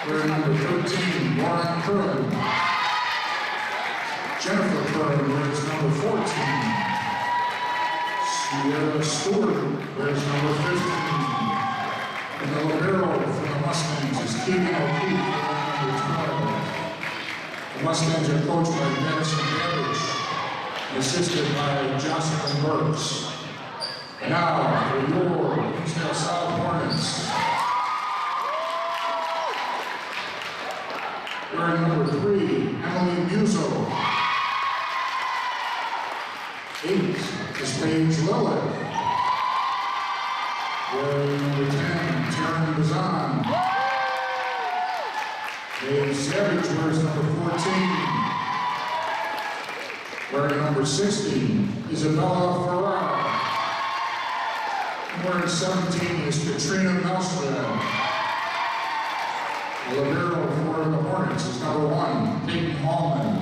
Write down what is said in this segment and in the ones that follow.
We're number 13, Warren Curran. Jennifer Curran wears number 14. Sierra Stewart wears number 15. And the libero for the Mustangs is Keegan O'Keefe, number 12. The Mustangs are coached by Dennis Gabbage, assisted by Jocelyn Burks. And now for your Hinsdale South Hornets. Wearing number 3, Emily Muso. 8 is Paige Lillard. Wearing number 10, Taryn Bazan. Dave Savage wears number 14. Wearing number 16, Isabella Ferrara. Wearing 17 is Katrina Melstrad. The libero for the Hornets is number 1, Peyton Hallman.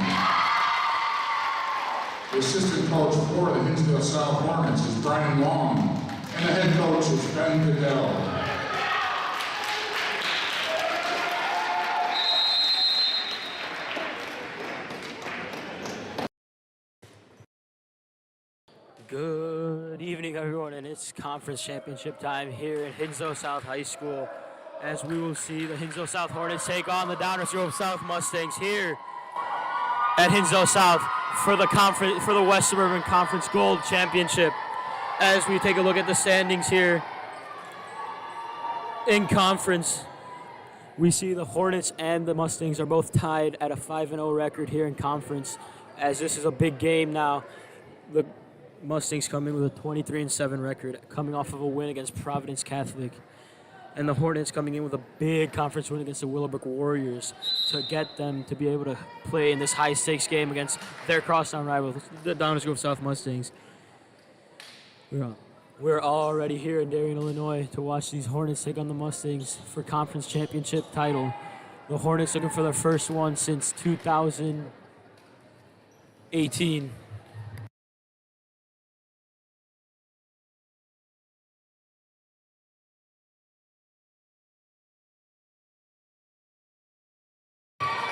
The assistant coach for the Hinsdale South Hornets is Brian Long, and the head coach is Ben Goodell. Good evening, everyone, and it's conference championship time here at Hinsdale South High School, as we will see the Hinsdale South Hornets take on the Downers Grove South Mustangs here at Hinsdale South for the West Suburban Conference Gold Championship. As we take a look at the standings here in conference, we see the Hornets and the Mustangs are both tied at a 5-0 record here in conference, as this is a big game now. The Mustangs come in with a 23-7 record, coming off of a win against Providence Catholic. And the Hornets coming in with a big conference win against the Willowbrook Warriors to get them to be able to play in this high-stakes game against their crosstown rivals, the Downers Grove South Mustangs. We're already here in Darien, Illinois to watch these Hornets take on the Mustangs for conference championship title. The Hornets looking for their first one since 2018.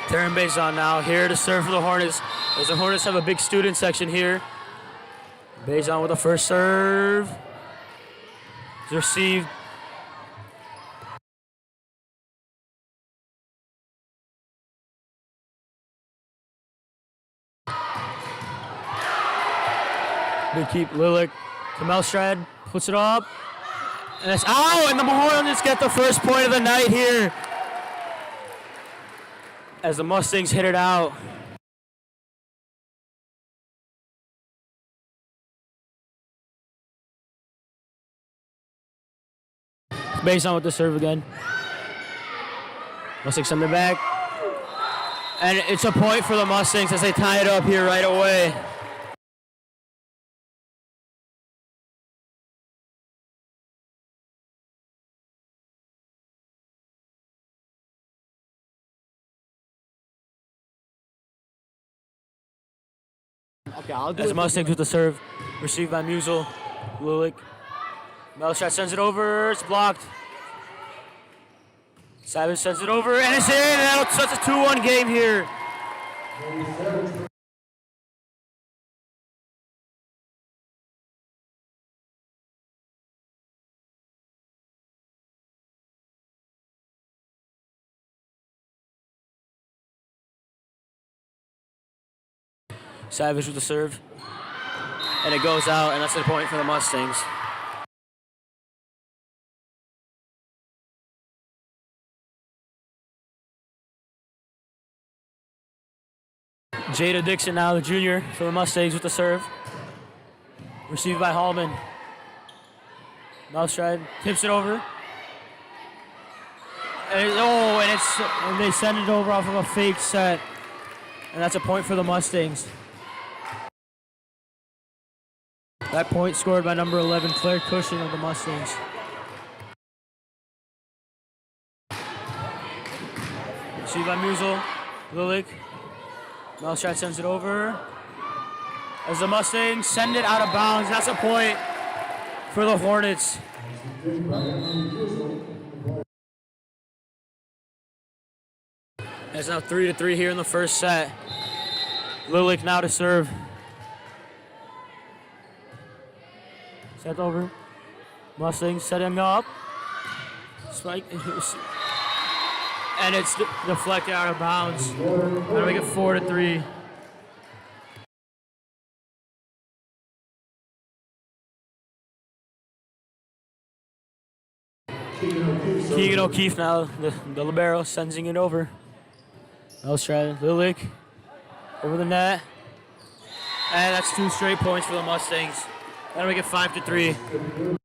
Taryn Bazan now here to serve for the Hornets, as the Hornets have a big student section here. Bazan with the first serve. It's received. They keep Lilac to Melstrad, puts it up. And it's out, and the Hornets get the first point of the night here, as the Mustangs hit it out. Bazan with the serve again. Mustangs send it back. And it's a point for the Mustangs as they tie it up here right away. Okay, as Mustangs with the serve, received by Musel, Lulick. Melstrad sends it over, it's blocked. Savage sends it over, and it's in, and that's a 2-1 game here. Savage with the serve, and it goes out, and that's the point for the Mustangs. Jada Dixon now, the junior, for the Mustangs with the serve. Received by Hallman. Melstrad tips it over. And they send it over off of a fake set. And that's a point for the Mustangs. That point scored by number 11, Claire Cushing of the Mustangs. Received by Musel. Lilik. Melstrad sends it over. As the Mustangs send it out of bounds. That's a point for the Hornets. It's now 3-3 here in the first set. Lilik now to serve. Set over. Mustangs setting up. Spike. And it's deflected out of bounds. Now we get 4-3. Keegan O'Keefe now, the libero, sending it over. Melstrad, Lilik, over the net. And that's 2 straight points for the Mustangs. That'll make it 5-3.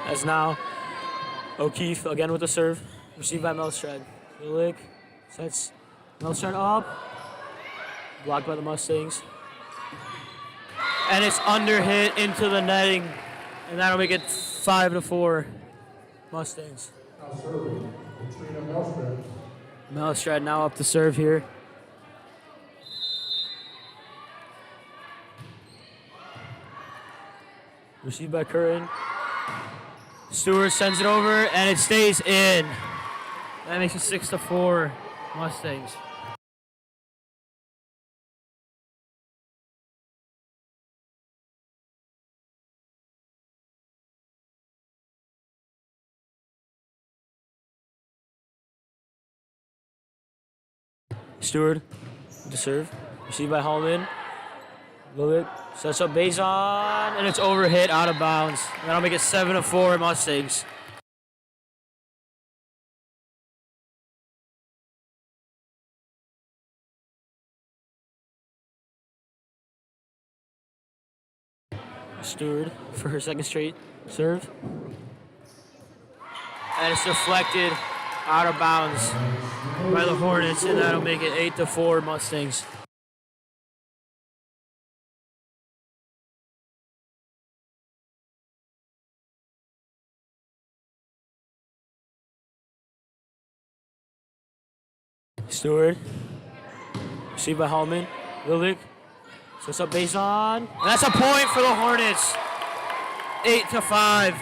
As now, O'Keefe again with the serve. Received by Melstrad. Lilik sets Melstrad up. Blocked by the Mustangs. And it's under hit into the netting. And that'll make it 5-4 Mustangs. Now serving, Katrina Melstrad. Melstrad now up to serve here. Received by Curran. Stewart sends it over, and it stays in. That makes it 6-4 Mustangs. Stewart to serve. Received by Hallman. Lilik sets up base on, and it's overhit out of bounds. That'll make it 7-4 Mustangs. Stewart for her second straight serve. And it's deflected out of bounds by the Hornets, and that'll make it 8-4 Mustangs. Stewart, received by Hallman. Lilik sets up base on, and that's a point for the Hornets. 8-5.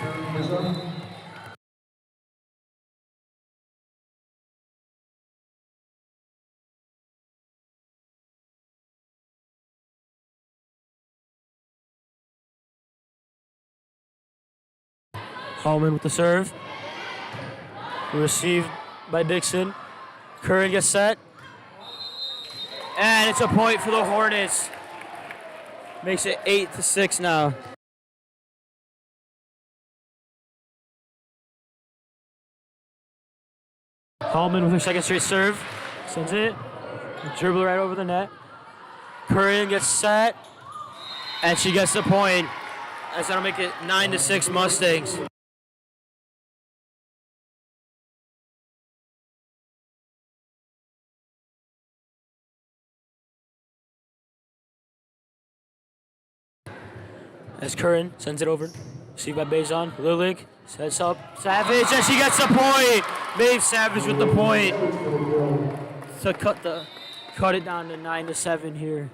Hallman with the serve. Received by Dixon. Curran gets set. And it's a point for the Hornets. Makes it 8-6 now. Hallman with her second straight serve. Sends it. Dribble right over the net. Curran gets set. And she gets the point. As that'll make it 9-6 Mustangs. As Curran sends it over. Received by Bazon. Lilik sets up Savage, and she gets the point. Maeve Savage with the point to cut it down to 9-7 here.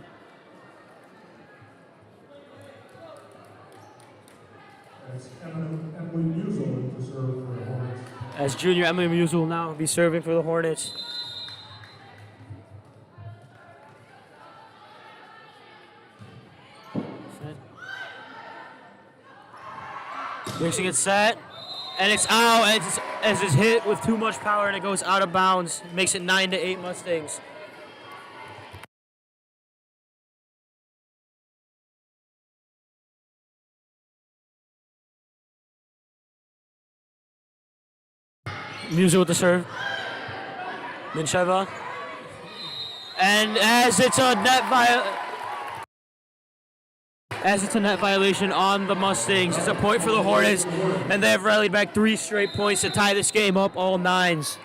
As Emily Musel to serve for the Hornets. As junior Emily Musel will now be serving for the Hornets. Dixon gets set, and it's out as it's hit with too much power, and it goes out of bounds. It makes it 9-8 Mustangs. Musa with the serve. Mincheva. And as it's a net as it's a net violation on the Mustangs. It's a point for the Hornets, and they have rallied back 3 straight points to tie this game up, all 9s.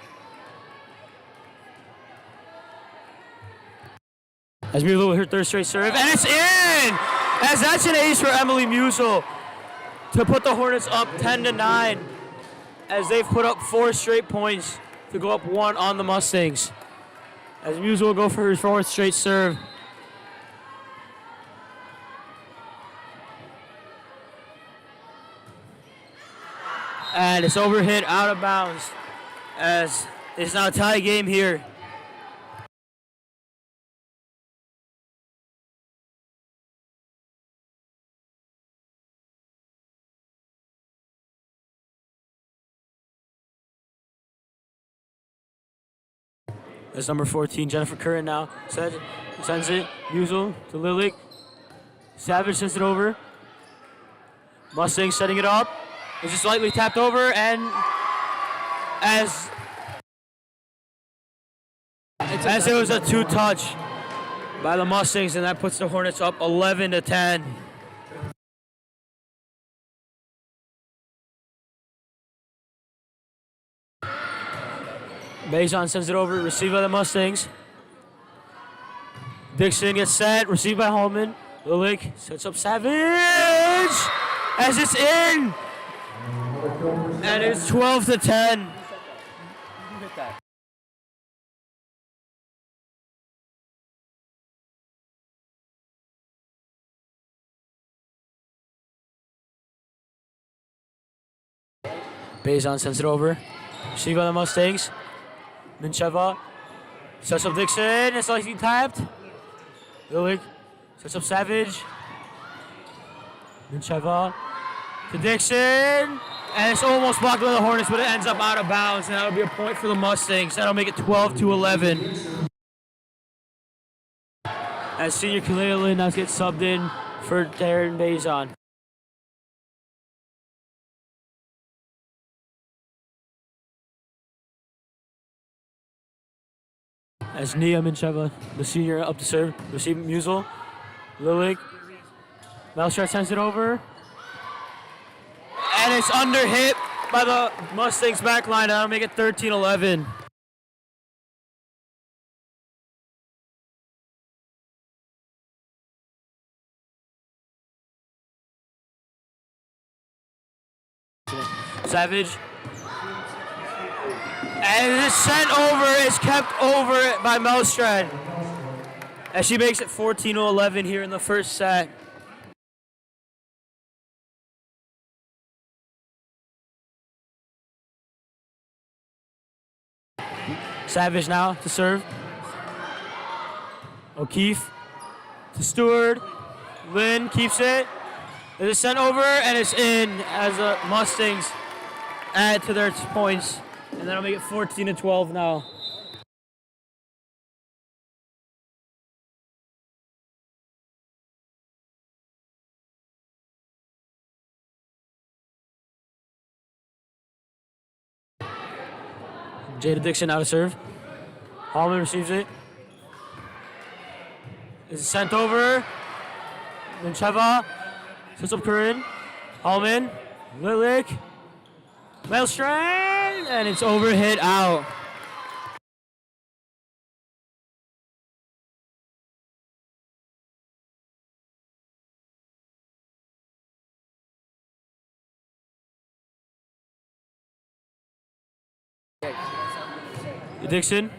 As Musel with her 3rd straight serve, and it's in! As that's an ace for Emily Musel to put the Hornets up 10-9, as they've put up 4 straight points to go up 1 on the Mustangs. As Musel will go for her 4th straight serve. And it's overhit out of bounds, as it's now a tie game here. That's number 14, Jennifer Curran now. Sends it. Musel to Lilik. Savage sends it over. Mustang setting it up. It's just slightly tapped over, and as it was a 2-touch by the Mustangs, and that puts the Hornets up 11-10. Bezon sends it over, received by the Mustangs. Dixon gets set, received by Hallman. Lilik sets up Savage, as it's in, and it's 12-10. Bezon sends it over, received by the Mustangs. Mincheva sets up Dixon, it's like he tapped. Lilik sets up Savage. Mincheva to Dixon, and it's almost blocked by the Hornets, but it ends up out of bounds, and that'll be a point for the Mustangs. That'll make it 12-11. As senior Kalea now gets subbed in for Darren Bezon. As Nia Mincheva, the senior, up to serve, receiving Musel. Lilik. Melstrat sends it over. And it's under hit by the Mustangs back line. That'll make it 13-11. Savage. And it's sent over, it's kept over by Melstrad, as she makes it 14-11 here in the first set. Savage now to serve. O'Keefe to Stewart. Lynn keeps it. It is sent over, and it's in as the Mustangs add to their points. And that'll make it 14-12 now. Jada Dixon out of serve. Hallman receives it. It's sent over. Mincheva sets up Curran. Hallman. Lilik. Maelstrom, and it's overhit out. Dixon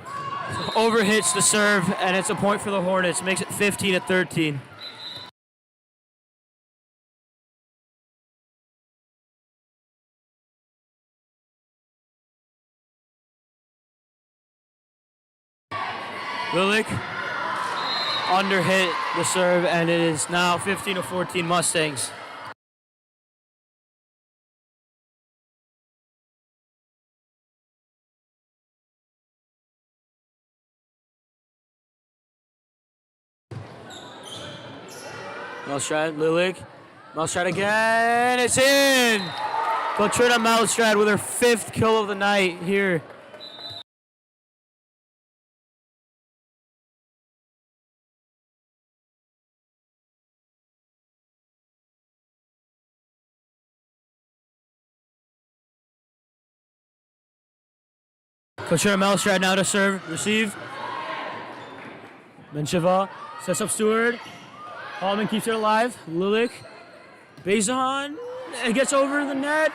overhits the serve, and it's a point for the Hornets. Makes it 15-13. Lilik underhit the serve, and it is now 15-14 Mustangs. Melstrad, Lilik. Melstrad again, it's in! Cotrina Melstrad with her 5th kill of the night here. Katrina Melstrad now to serve, receive. Mencheva sets up Stewart. Hallman keeps it alive. Lilik. Bazan. It gets over the net.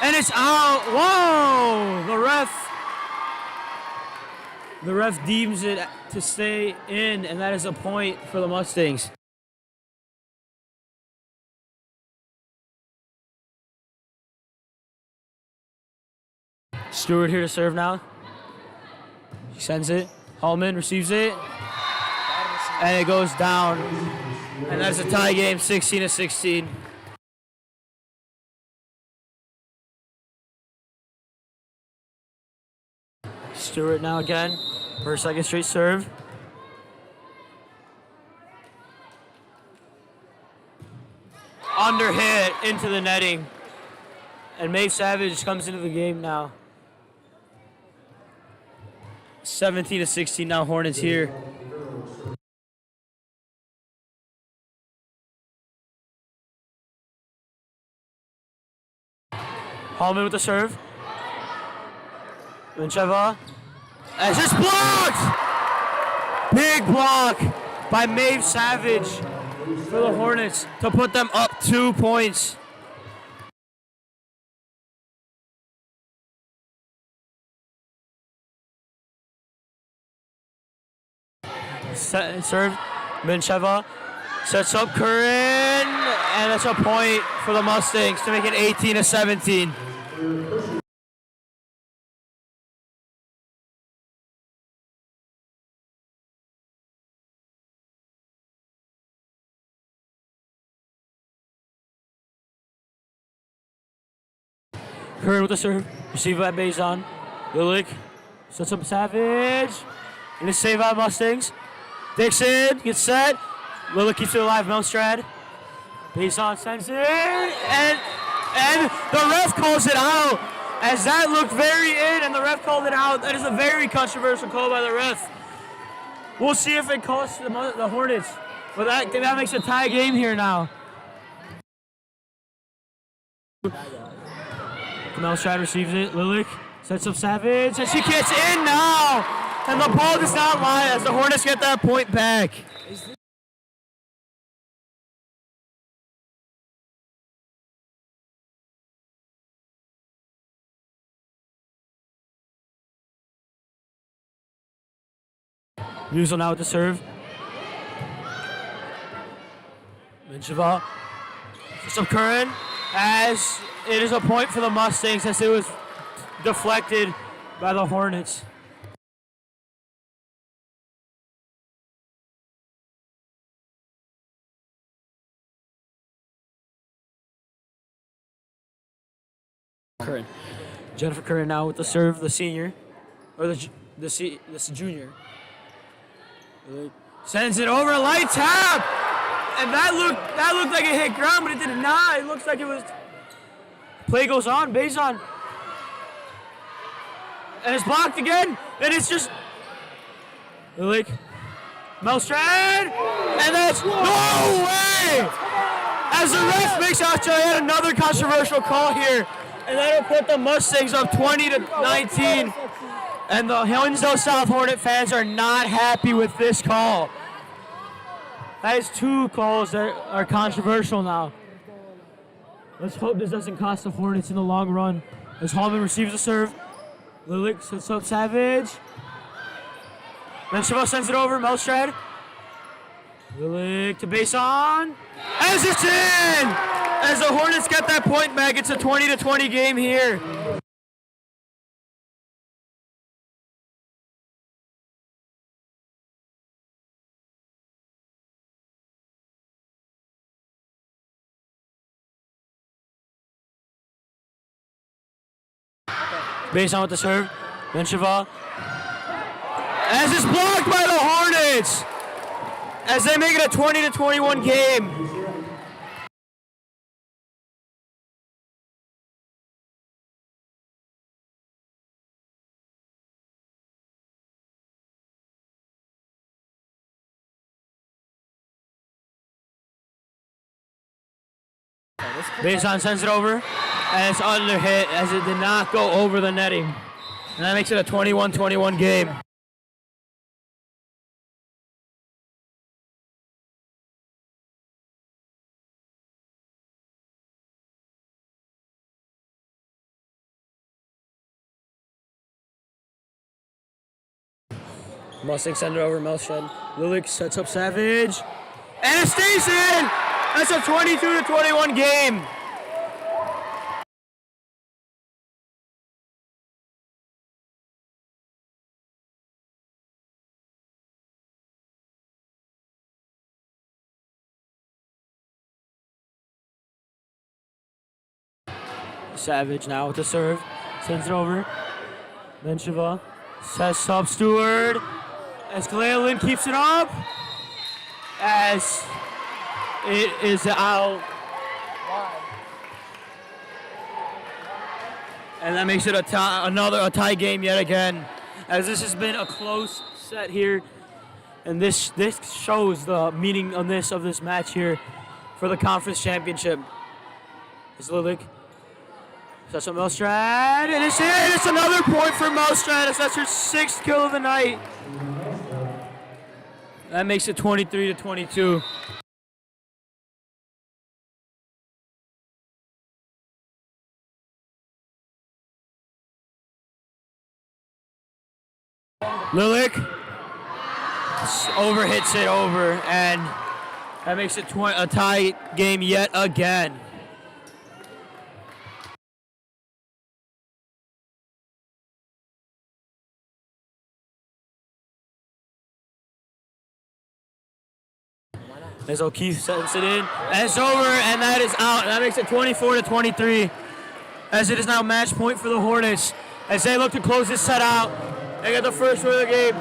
And it's out. Whoa! The ref deems it to stay in, and that is a point for the Mustangs. Stewart here to serve now. He sends it. Hallman receives it. And it goes down. And that's a tie game, 16-16. Stewart now again. For a second straight serve. Under hit into the netting. And Maeve Savage comes into the game now. 17-16 now, Hornets here. Hallman with the serve. Mencheva. As it's blocked! Big block by Maeve Savage for the Hornets to put them up 2 points. Serve. Mencheva sets up Curran, and that's a point for the Mustangs to make it 18-17. Curran with the serve, received by Bazan. Lilik sets up Savage, and it's saved by Mustangs. Dixon gets set. Lilik keeps it alive. Melstrad. Bazan sends it, and the ref calls it out. As that looked very in, and the ref called it out. That is a very controversial call by the ref. We'll see if it costs the Hornets, but that makes a tie game here now. Melstrad receives it. Lilik sets up Savage, and she gets in now. And the ball does not lie as the Hornets get that point back. Musil now with the serve. Mencheva. Some Curran as it is a point for the Mustangs as it was deflected by the Hornets. Curran. Jennifer Curran now with the serve, the senior, or the junior. Sends it over, light tap, and that looked like it hit ground, but it did not. It looks like it was. Play goes on, Bazan, and it's blocked again, and it's just Lilik, Melstrad, and that's no way. As the ref makes out yet another controversial call here. And that'll put the Mustangs up 20-19. And the Hinsdale South Hornet fans are not happy with this call. That is 2 calls that are controversial now. Let's hope this doesn't cost the Hornets in the long run. As Hallman receives the serve. Lilik sets up Savage. Mencheva sends it over. Melstrad. Lilik to Bazan. As it's in! As the Hornets get that point back, it's a 20-20 game here. Bazan with the serve. Mencheva. As it's blocked by the Hornets. As they make it a 20-21 game. Bazan sends it over, and it's under hit as it did not go over the netting. And that makes it a 21-21 game. Mustang send it over Melchett. Lilik sets up Savage. And it stays in! That's a 22-21 game. Savage now with the serve. Sends it over. Then Shiva sets up Stewart. As Galen keeps it up. As it is out. And that makes it a tie game yet again. As this has been a close set here. And this shows the meaning of this match here for the conference championship. It's Lilik. That's a Melchett, and it's in! It's another point for Melchett. That's her 6th kill of the night. That makes it 23-22. Lilik overhits it over, and that makes it a tie game yet again. As O'Keefe sends it in, and it's over, and that is out. That makes it 24-23, as it is now match point for the Hornets, as they look to close this set out. They get the first win of the game,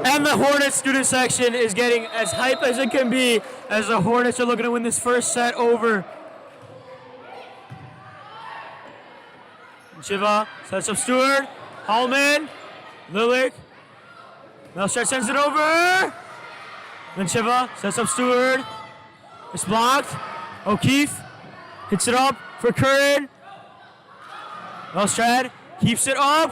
and the Hornets student section is getting as hype as it can be, as the Hornets are looking to win this first set over. Shiva sets up Stewart, Hallman, Lilik, Melchett sends it over. Then Shiva sets up Stewart. It's blocked. O'Keefe hits it up for Curran. Melchett keeps it up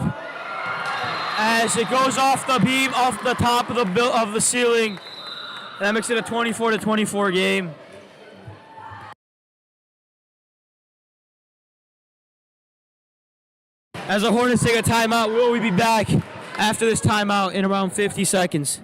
as it goes off the beam, off the top of the ceiling. And that makes it a 24-24 game. As the Hornets take a timeout, will we be back after this timeout in around 50 seconds?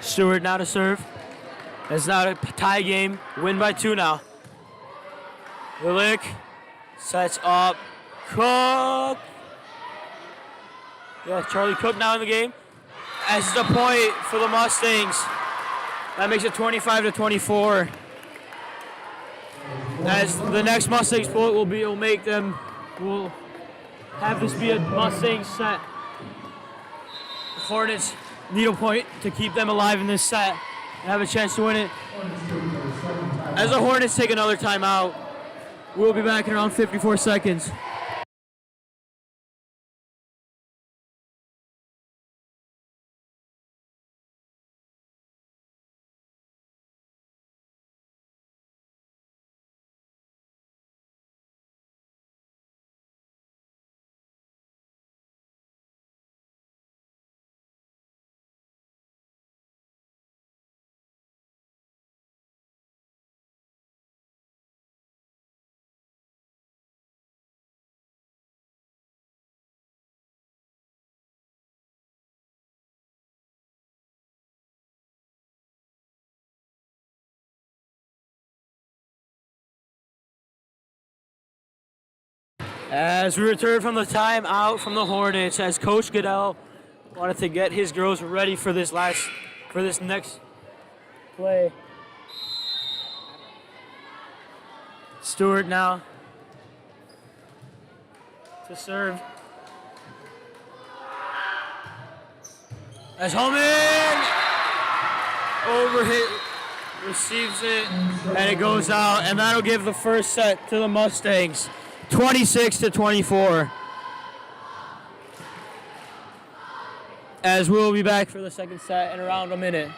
Stewart now to serve. It's now a tie game. Win by 2 now. Lilik sets up Cook. Yeah, Charlie Cook now in the game. As the point for the Mustangs. That makes it 25-24. As the next Mustangs point will have this be a Mustangs set. The Hornets need a point to keep them alive in this set and have a chance to win it. As the Hornets take another timeout, we'll be back in around 54 seconds. As we return from the timeout from the Hornets, as Coach Goodell wanted to get his girls ready for this next play. Stewart now to serve. As Holman overhit, receives it, and it goes out, and that'll give the first set to the Mustangs, 26-24. As we'll be back for the second set in around a minute.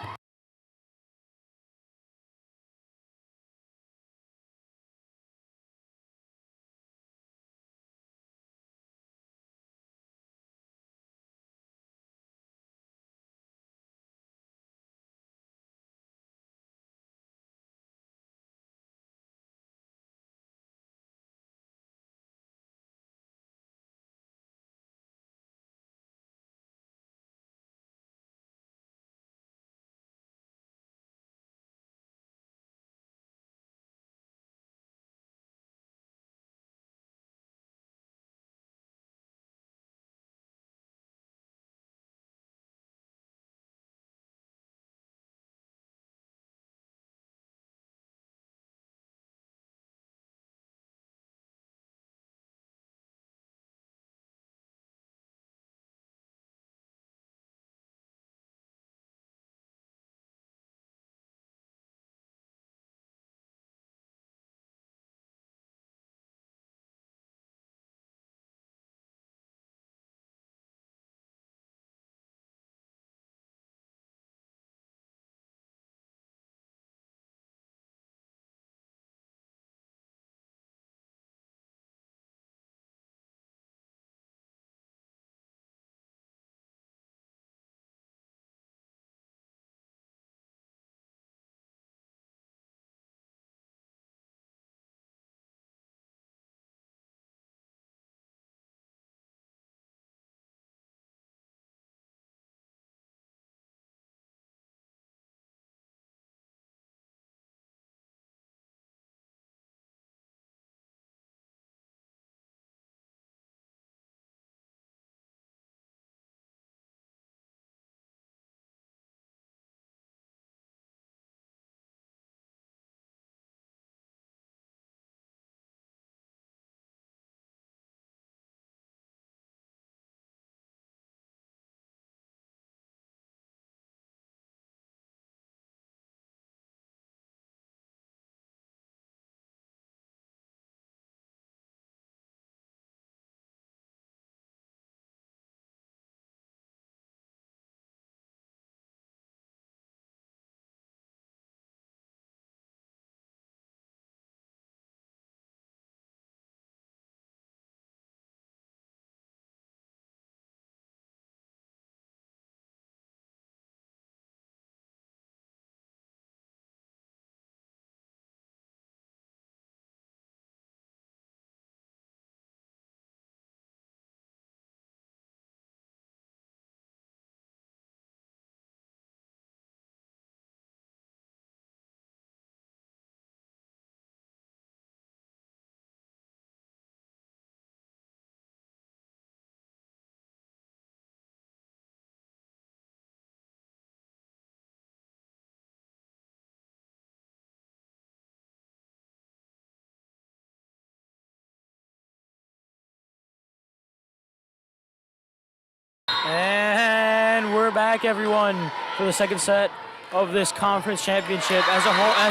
And we're back, everyone, for the second set of this conference championship. As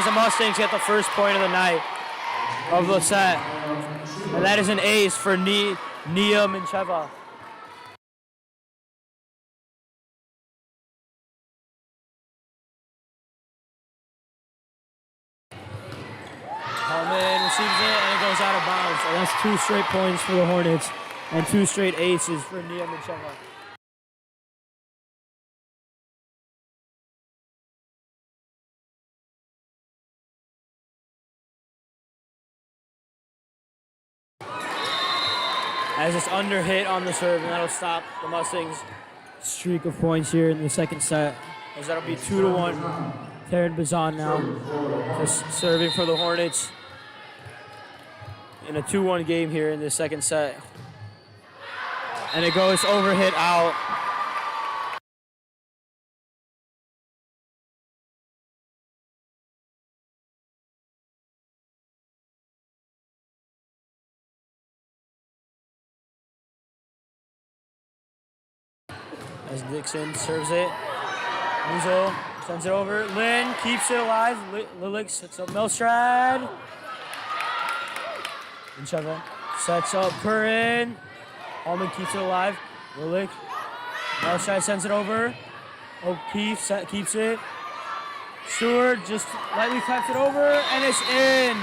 the Mustangs get the first point of the night of the set, and that is an ace for Nia Mincheva. Holman receives it, and it goes out of bounds. And that's 2 straight points for the Hornets and 2 straight aces for Nia Mincheva. As it's under hit on the serve, and that'll stop the Mustangs' streak of points here in the second set. As that'll be 2-1. Taryn Bazan now just serving for the Hornets. in a 2-1 game here in the second set. And it goes overhit out. As Dixon serves it. Muzo sends it over. Lynn keeps it alive. Lilik sets up Melstrad. Vincheva sets up Curran. Hallman keeps it alive. Lilik. Melstrad sends it over. O'Keefe keeps it. Stewart just lightly taps it over, and it's in.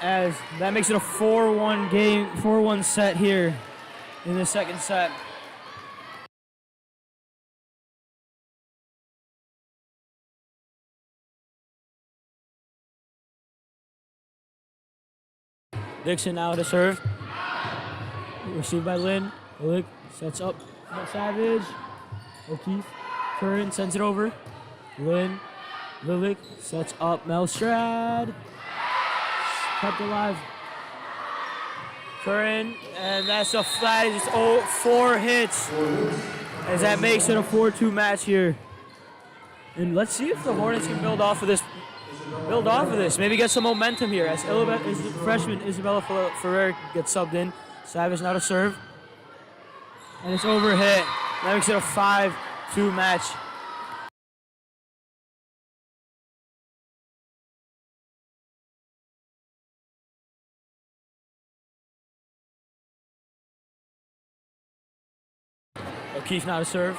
As that makes it a 4-1 game, 4-1 set here in the second set. Dixon now to serve. Received by Lynn. Lilik sets up Savage. O'Keefe. Curran sends it over. Lynn. Lilik sets up Melstrad. Kept alive. Curran, and that's a flat. It's 4 hits. As that makes it a 4-2 match here. And let's see if the Hornets can build off of this. Maybe get some momentum here as freshman Isabella Ferrer gets subbed in. Savage now to serve. And it's overhit. That makes it a 5-2 match. O'Keefe now to serve.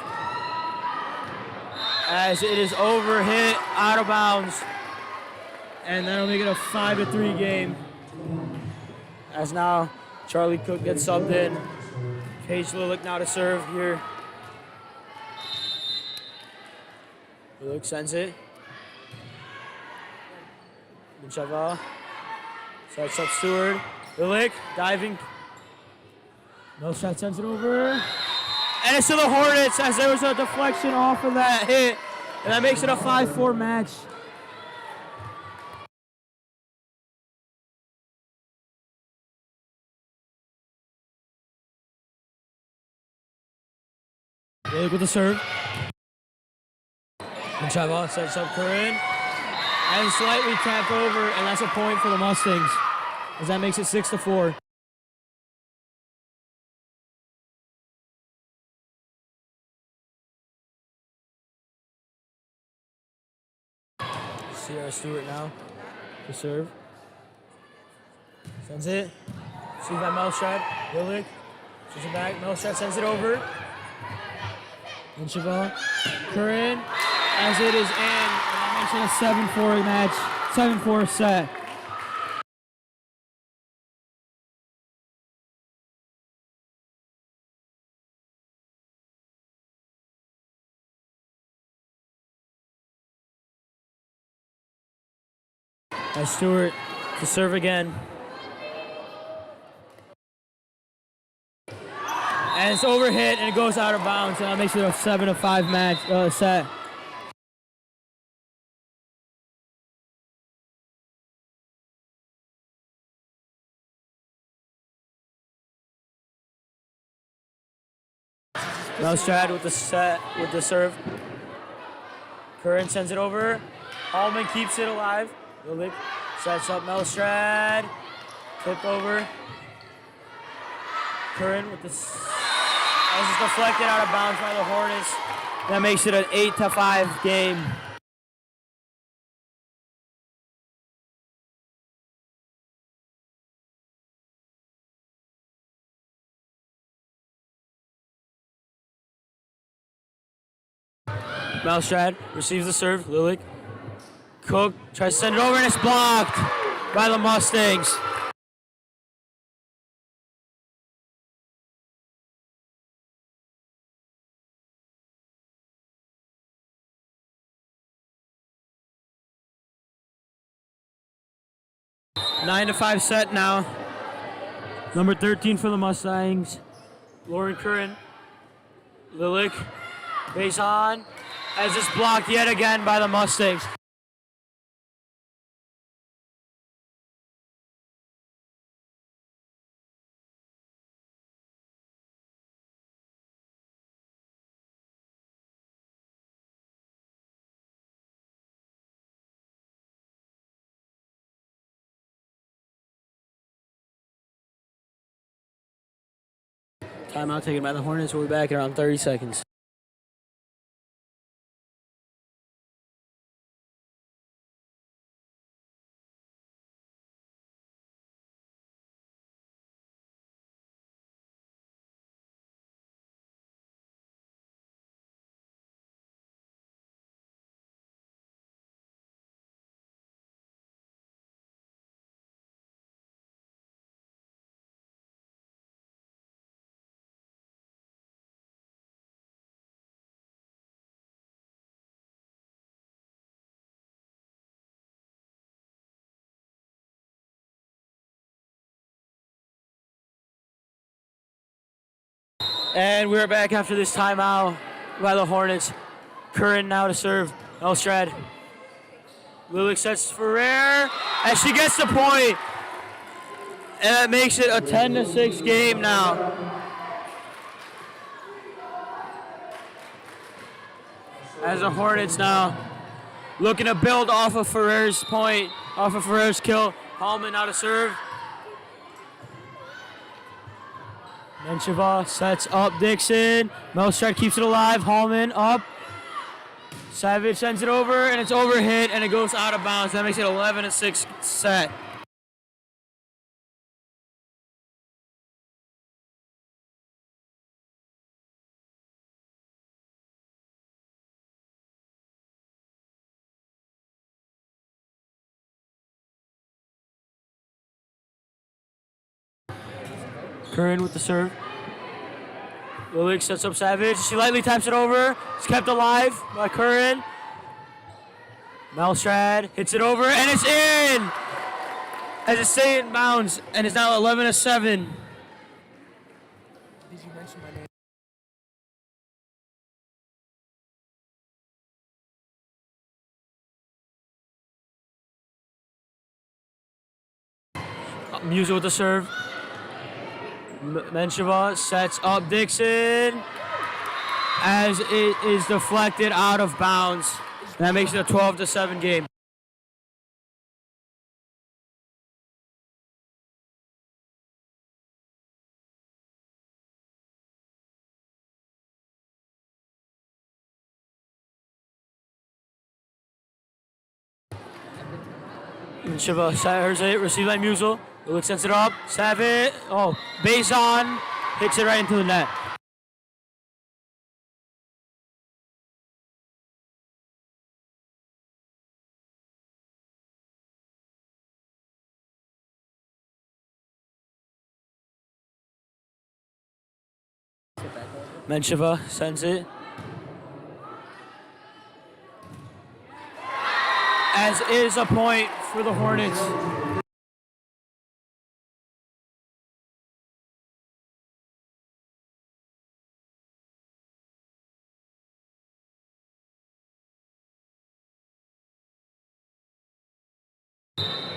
As it is overhit, out of bounds. And that'll make it a 5-3 game. As now Charlie Cook gets subbed in. Paige Lilik now to serve here. Lilik sends it. Vincheva sets up Stewart. Lilik diving. No shot, sends it over. And it's to the Hornets as there was a deflection off of that hit. And that makes it a 5-4 match. Lilik with the serve. Vincheva sets up Curran. And slightly tapped over, and that's a point for the Mustangs. As that makes it 6-4. Sierra Stewart now to serve. Sends it. See that Melstrad. Lilik. Sends it back. Melstrad sends it over. Vincheva. Curran. As it is in. And that makes it a 7-4 match. 7-4 set. As Stewart to serve again. And it's overhit and it goes out of bounds. And that makes it a 7-5 match set. Melstrad with the serve. Curran sends it over. Hallman keeps it alive. Lilik sets up Melstrad. Tip over. Curran with the... That was just deflected out of bounds by the Hornets. That makes it an 8-5 game. Melstrad receives the serve. Lilik. Cook tries to send it over, and it's blocked by the Mustangs. 9-5 set now. Number 13 for the Mustangs. Lauren Curran. Lilik. Base on. As it's blocked yet again by the Mustangs. Timeout taken by the Hornets. We'll be back in around 30 seconds. And we're back after this timeout by the Hornets. Curran now to serve. Elstrad. Lilich sets for Rare, and she gets the point. And that makes it a 10-6 game now. As the Hornets now looking to build off of Ferrer's point, off of Ferrer's kill. Hallman now to serve. Mencheva sets up Dixon. Melstrad keeps it alive. Hallman up. Savage sends it over, and it's overhit, and it goes out of bounds. That makes it 11-6 set. Curran with the serve. Lilich sets up Savage. She lightly taps it over. It's kept alive by Curran. Melstrad hits it over, and it's in! As it stays in bounds, and it's now 11-7. Did you mention my name? Musa with the serve. Mencheva sets up Dixon as it is deflected out of bounds. And that makes it a 12-7 game. Mencheva serves it, received by Musel. Lilich sets it up. Savage. Oh, base on. Hits it right into the net. Mencheva sends it. As is a point for the Hornets.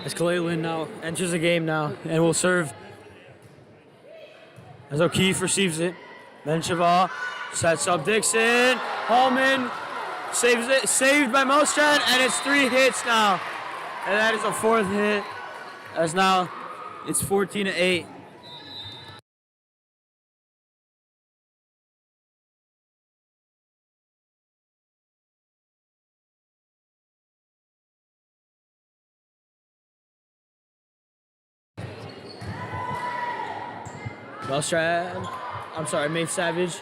As Clayton now enters the game now and will serve. As O'Keefe receives it. Mencheva sets up Dixon. Hallman saves it. Saved by Melstrad, and it's 3 hits now. And that is a 4th hit. As now it's 14-8. Melstrad, I'm sorry, Maeve Savage.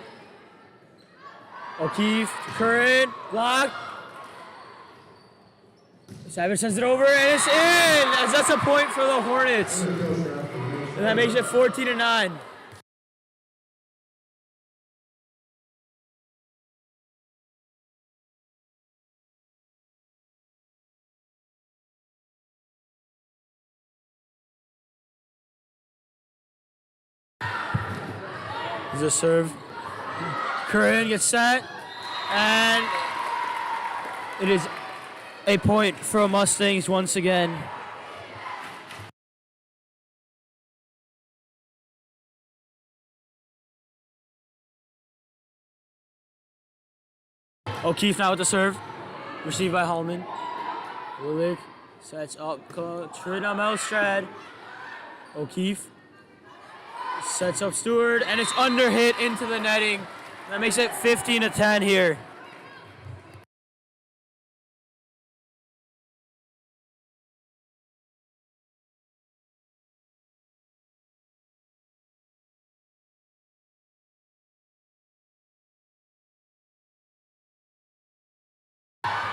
O'Keefe, Curran, block. Savage sends it over, and it's in! As that's a point for the Hornets. And that makes it 14-9. Is a serve. Curran gets set, and it is a point for Mustangs once again. O'Keefe now with the serve. Received by Hallman. Lilich sets up Trina Melstrad. O'Keefe Sets up Stewart, and it's under hit into the netting. That makes it 15-10 here.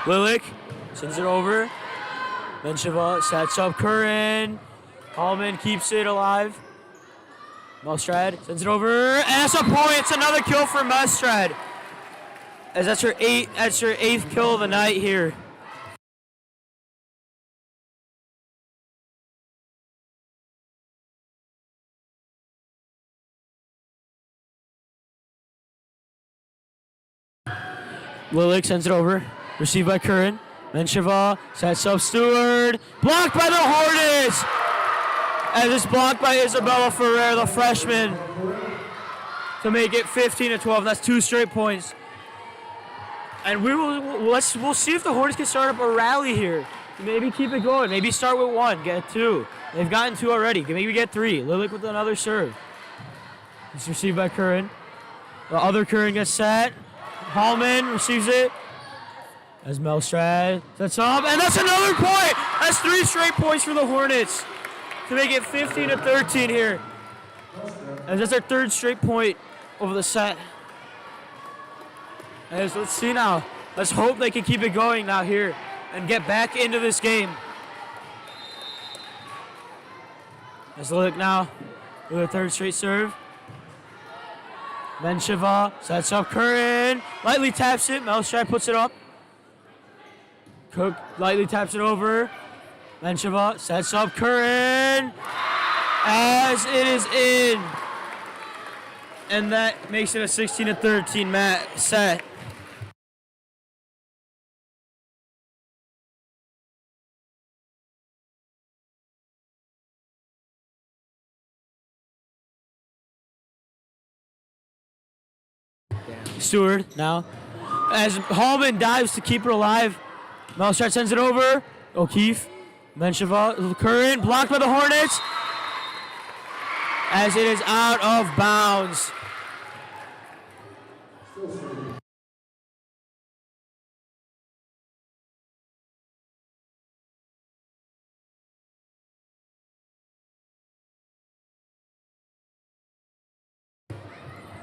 Lilik sends it over. Mensheva sets up Curran. Hallman keeps it alive. Melstrad sends it over, and that's a point. It's another kill for Melstrad. As that's your eighth kill of the night here. Lilik sends it over. Received by Curran. Mensheva sets up Stewart. Blocked by the Hornets! As it's blocked by Isabella Ferrer, the freshman, to make it 15-12. That's 2 straight points. And we'll see if the Hornets can start up a rally here. Maybe keep it going. Maybe start with 1, get 2. They've gotten 2 already. Maybe get 3. Lilik with another serve. It's received by Curran. The other Curran gets set. Hallman receives it. As Melstrad sets up, and that's another point! That's 3 straight points for the Hornets to make it 15-13 here. And that's their 3rd straight point over the set. As let's see now. Let's hope they can keep it going now here and get back into this game. Let's look now with a 3rd straight serve. Mensheva sets up Curran. Lightly taps it. Melstrad puts it up. Cook lightly taps it over. Mensheva sets up Curran. As it is in. And that makes it a 16-13 set. Stewart now. As Hallman dives to keep it alive. Melstrad sends it over. O'Keefe. Mensheva. Curran. Blocked by the Hornets. As it is out of bounds.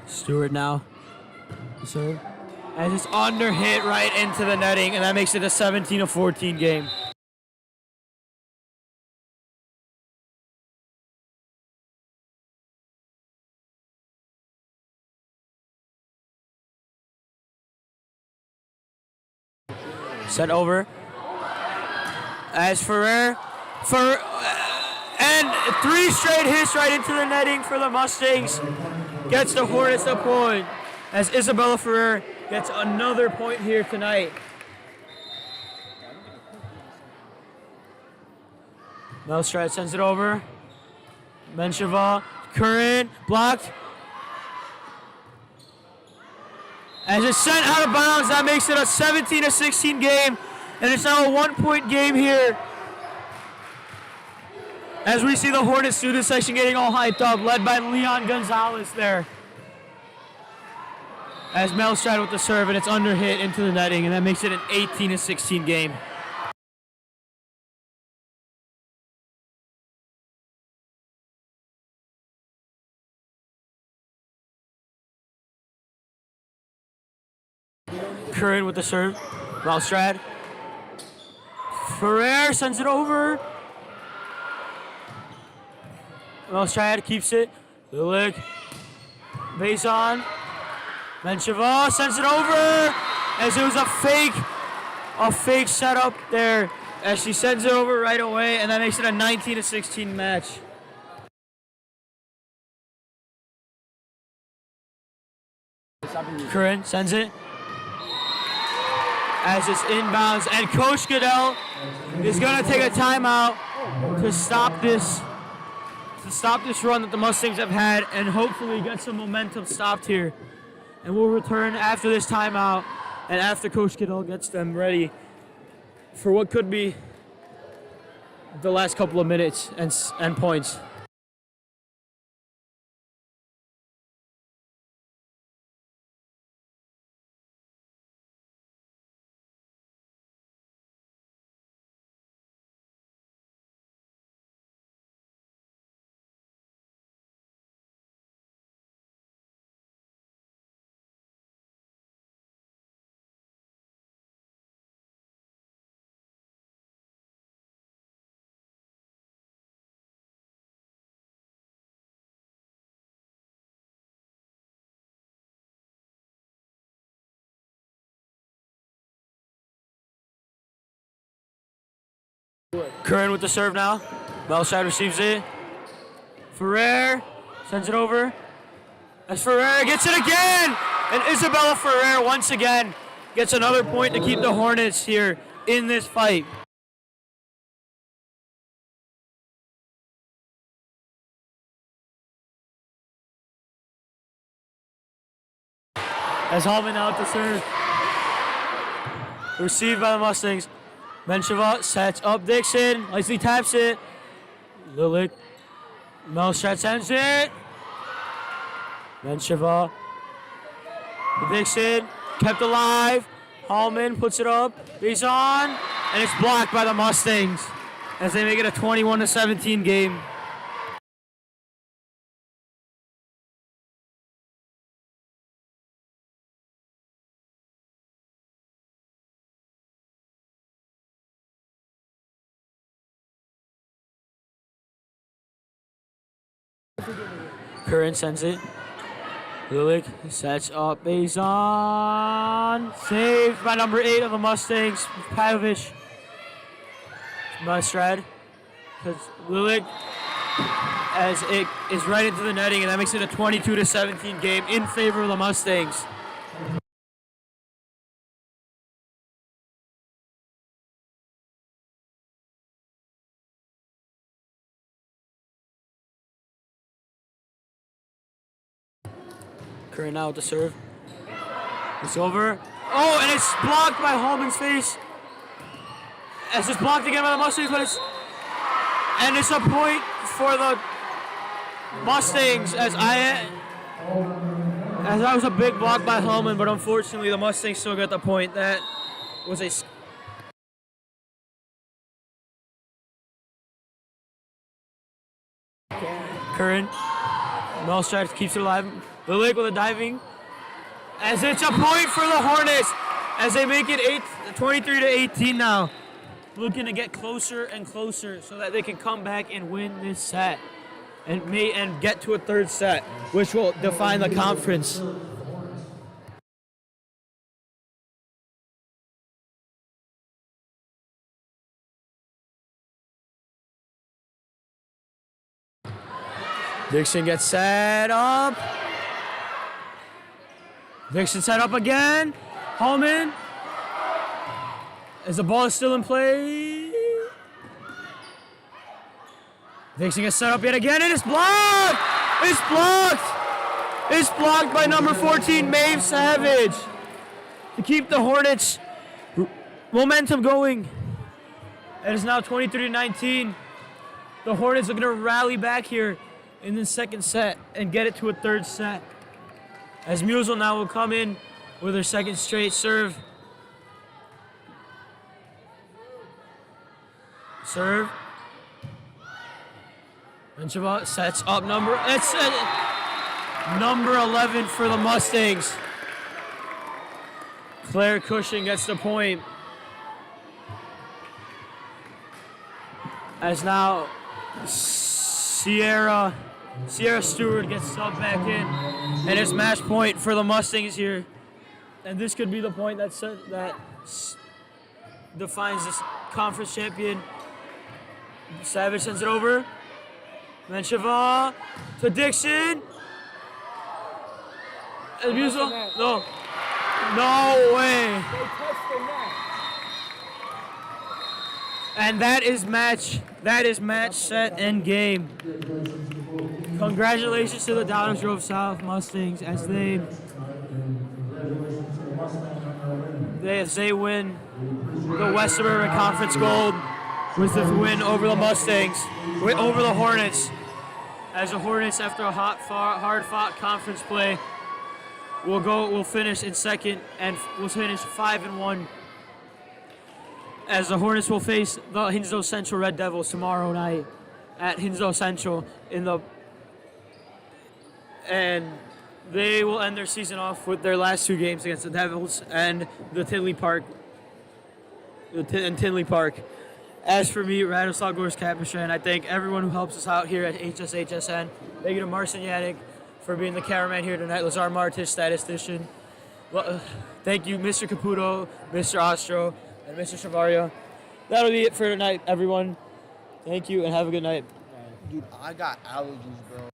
Stewart now. Serve. As it's under hit right into the netting, and that makes it a 17-14 game. Set over. As Ferrer. And 3 straight hits right into the netting for the Mustangs. Gets the Hornets the point. As Isabella Ferrer gets another point here tonight. Melstrad sends it over. Mensheva. Curran. Blocked. As it's sent out of bounds, that makes it a 17-16 game. And it's now a 1-point game here. As we see the Hornets student section getting all hyped up, led by Leon Gonzalez there. As Melstrad with the serve, and it's under hit into the netting, and that makes it an 18-16 game. Curran with the serve. Melstrad. Ferrer sends it over. Melstrad keeps it. Lilik. Base on. Mensheva sends it over. As it was a fake setup there. As she sends it over right away, and that makes it a 19-16 match. Curran sends it. As it's inbounds, and Coach Goodell is going to take a timeout to stop this run that the Mustangs have had, and hopefully get some momentum stopped here. And we'll return after this timeout, and after Coach Goodell gets them ready for what could be the last couple of minutes and points. Curran with the serve now. Bellside receives it. Ferrer sends it over. As Ferrer gets it again! And Isabella Ferrer once again gets another point to keep the Hornets here in this fight. As Hallman out to serve. Received by the Mustangs. Mensheva sets up Dixon. Nicely taps it. Lilik. Melstrat sends it. Mensheva. Dixon kept alive. Hallman puts it up. He's on. And it's blocked by the Mustangs as they make it a 21-17 game. Curran sends it. Lilik sets up. Bazan. Saved by number 8 of the Mustangs, Pavovich. Mustrad. Because Lilik, as it is right into the netting, and that makes it a 22-17 game in favor of the Mustangs. Curran now with the serve. It's over. Oh, and it's blocked by Hallman's face. As it's blocked again by the Mustangs, but it's a point for the Mustangs as that was a big block by Hallman, but unfortunately the Mustangs still got the point. That was a Curran. Melstrat keeps it alive. Lilik with a diving. As it's a point for the Hornets as they make it 23-18 now. Looking to get closer and closer so that they can come back and win this set and get to a third set, which will define the conference. Dixon gets set up. Dixon set up again. Hallman. As the ball is still in play. Dixon gets set up yet again, and it's blocked! It's blocked! It's blocked by number 14, Maeve Savage, to keep the Hornets' momentum going. It is now 23-19. The Hornets are going to rally back here in the second set and get it to a third set. As Musel now will come in with her second straight serve. Serve. Mencheva sets up number 11 for the Mustangs. Claire Cushing gets the point. As now Sierra Stewart gets subbed back in, and it's match point for the Mustangs here. And this could be the point that defines this conference champion. Savage sends it over. Mencheva to Dixon. And Musel, no way. And that is match set and game. Congratulations to the Downers Grove South Mustangs as they win the West Suburban Conference Gold with the win over the Mustangs, over the Hornets. As the Hornets, after a hard-fought conference play, will finish in second and will finish 5-1. As the Hornets will face the Hinsdale Central Red Devils tomorrow night at Hinsdale Central and they will end their season off with their last two games against the Devils and the Tinley Park. As for me, Radoslav Gorsk-Kapusha, I thank everyone who helps us out here at HSHSN. Thank you to Marcin Yadik for being the cameraman here tonight, Lazar Martis, statistician. Well, thank you, Mr. Caputo, Mr. Ostro, and Mr. Shavaria. That'll be it for tonight, everyone. Thank you, and have a good night. Dude, I got allergies, bro.